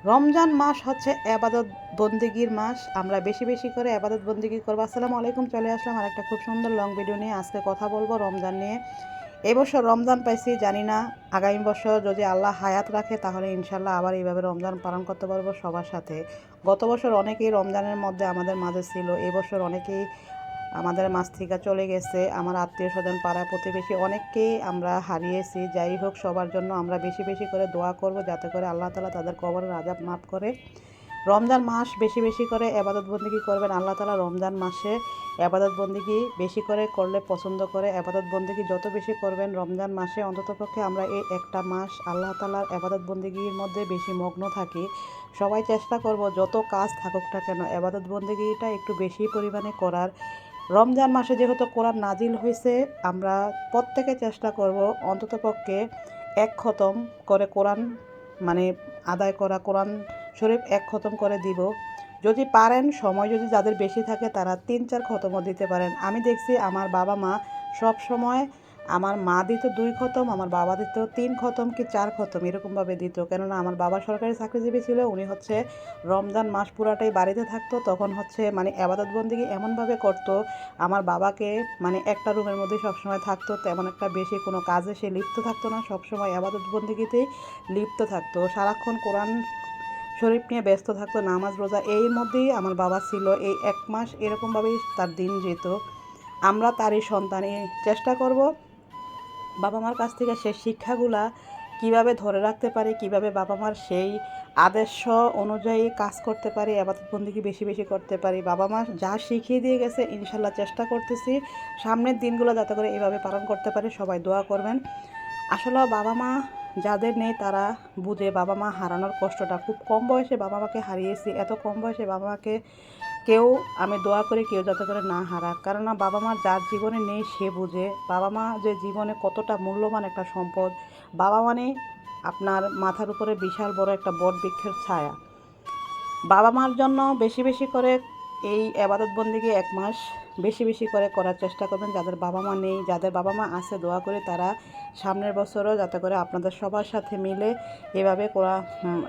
রমজান মাস হচ্ছে এবাদত বন্দেগীর মাস। আমরা বেশি বেশি করে এবাদত বন্দেগী করবো। আসসালামু আলাইকুম, চলে আসলাম আর একটা খুব সুন্দর লং ভিডিও নিয়ে। আজকে কথা বলবো রমজান নিয়ে। এবছর রমজান পাইছি, জানি না আগামী বছর যদি আল্লাহ হায়াত রাখে তাহলে ইনশাল্লাহ আবার এইভাবে রমজান পালন করতে পারবো সবার সাথে। গত বছর অনেকেই রমজানের মধ্যে আমাদের মাঝে ছিল, এবছর অনেকেই আমাদের মাছ থেকে চলে গেছে। আমার আত্মীয় স্বজন, পাড়া প্রতিবেশী অনেককেই আমরা হারিয়েছি। যাই হোক, সবার জন্য আমরা বেশি বেশি করে দোয়া করব যাতে করে আল্লাহ তাআলা তাদের কবরের আযাব মাফ করে। রমজান মাস বেশি বেশি করে এবাদত বন্দেগী করবেন। আল্লাহ তাআলা রমজান মাসে এবাদত বন্দেগী বেশি করে করলে পছন্দ করে। এবাদত বন্দেগী যত বেশি করবেন রমজান মাসে, অন্ততপক্ষে আমরা এই একটা মাস আল্লাহ তাআলার এবাদত বন্দেগীর মধ্যে বেশি মগ্ন থাকি। সবাই চেষ্টা করব যত কাজ থাকুক না কেন এবাদত বন্দেগীটা একটু বেশি পরিমাণে করার। রমজান মাসে যেহেতু কোরআন নাজিল হয়েছে, আমরা প্রত্যেকে চেষ্টা করব অন্ততপক্ষে এক খতম করে কোরআন মানে আদায় করা, কোরআন শরীফ এক খতম করে দিব। যদি পারেন, সময় যদি যাদের বেশি থাকে তারা 3-4 খতমও দিতে পারেন। আমি দেখছি আমার বাবা মা সব সময়, আমার মা দিত 2 খতম, আমার বাবা দিত 3 খতম কি 4 খতম এরকমভাবে দিত। কেননা আমার বাবা সরকারি চাকরিজীবী ছিল, উনি হচ্ছে রমজান মাস পুরাটাই বাড়িতে থাকতো। তখন হচ্ছে মানে এবাদত বন্দেগী এমনভাবে করতো, আমার বাবাকে মানে একটা রুমের মধ্যে সবসময় থাকতো, তেমন একটা বেশি কোনো কাজে সে লিপ্ত থাকতো না, সবসময় এবাদত বন্দেগীতেই লিপ্ত থাকতো, সারাক্ষণ কোরআন শরীফ নিয়ে ব্যস্ত থাকতো, নামাজ রোজা এই মধ্যেই আমার বাবা ছিল। এই 1 মাস এরকমভাবেই তার দিন যেত। আমরা তারই সন্তানই চেষ্টা করব বাবা মার কাছ থেকে সেই শিক্ষাগুলা কিভাবে ধরে রাখতে পারি, কিভাবে বাবা মার সেই আদর্শ অনুযায়ী কাজ করতে পারি, ইবাদত বন্দেগী বেশি বেশি করতে পারি। বাবা মা যা শিখিয়ে দিয়ে গেছে ইনশাল্লাহ চেষ্টা করতেছি সামনের দিনগুলো যাতে করে এভাবে পালন করতে পারি। সবাই দোয়া করবেন। আসলে বাবা মা যাদের নেই তারা বুঝে বাবা মা হারানোর কষ্টটা। খুব কম বয়সে বাবা মাকে হারিয়েছি, এত কম বয়সে বাবা মাকে কেউ, আমি দোয়া করি কেউ যাতে করে না হারাক। কেননা বাবা মা যার জীবনে নেই সে বুঝে বাবা মা যে জীবনে কতটা মূল্যবান একটা সম্পদ। বাবা মানে আপনার মাথার উপরে বিশাল বড় একটা বট বৃক্ষের ছায়া। বাবা মার জন্য বেশি বেশি করে এই এবাদত বন্দেগী 1 মাস বেশি বেশি করে করার চেষ্টা করবেন। যাদের বাবা মা নেই, যাদের বাবা মা আছে, দোয়া করে তারা সামনের বছরও যাতে করে আপনাদের সবার সাথে মিলে এভাবে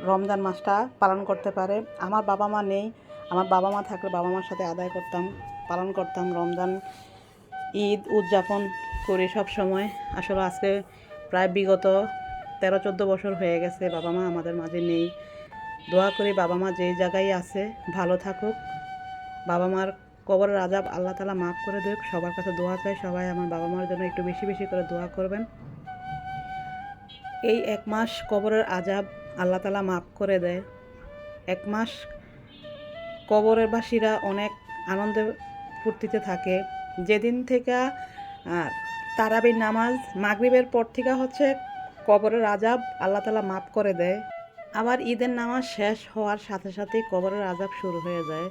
রমজান মাসটা পালন করতে পারে। আমার বাবা মা নেই, আমার বাবা মা থাকলে বাবা মার সাথে আদায় করতাম, পালন করতাম রমজান ঈদ উদযাপন করি সব সময়। আসলে আজকে প্রায় বিগত 13-14 বছর হয়ে গেছে বাবা মা আমাদের মাঝে নেই। দোয়া করি বাবা মা যে জায়গায় আছে ভালো থাকুক, বাবা মার কবরের আযাব আল্লাহ তাআলা মাফ করে দেখ। সবার কাছে দোয়া চাই, সবাই আমার বাবা মার জন্য একটু বেশি বেশি করে দোয়া করবেন। এই 1 মাস কবরের আযাব আল্লাহ তাআলা মাফ করে দেয়। 1 মাস কবরের বাসীরা অনেক আনন্দে ফুর্তিতে থাকে। যেদিন থেকে তারাবির নামাজ মাগরিবের পর থেকে হচ্ছে কবরের আযাব আল্লাহ তাআলা মাফ করে দেয়। আবার ঈদের নামাজ শেষ হওয়ার সাথে সাথেই কবরের আযাব শুরু হয়ে যায়।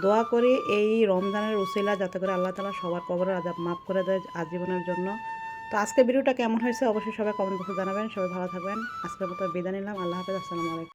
দোয়া করি এই রমজানের উসিলা যাতে করে আল্লাহ তাআলা সবার কবরের আযাব মাফ করে দেয় আজীবনের জন্য। তো আজকের ভিডিওটা কেমন হয়েছে অবশ্যই সবাই কমেন্ট বক্সে জানাবেন। সবাই ভালো থাকবেন। আজকের মতো বিদায় নিলাম। আল্লাহ হাফেজ। আসসালামু আলাইকুম।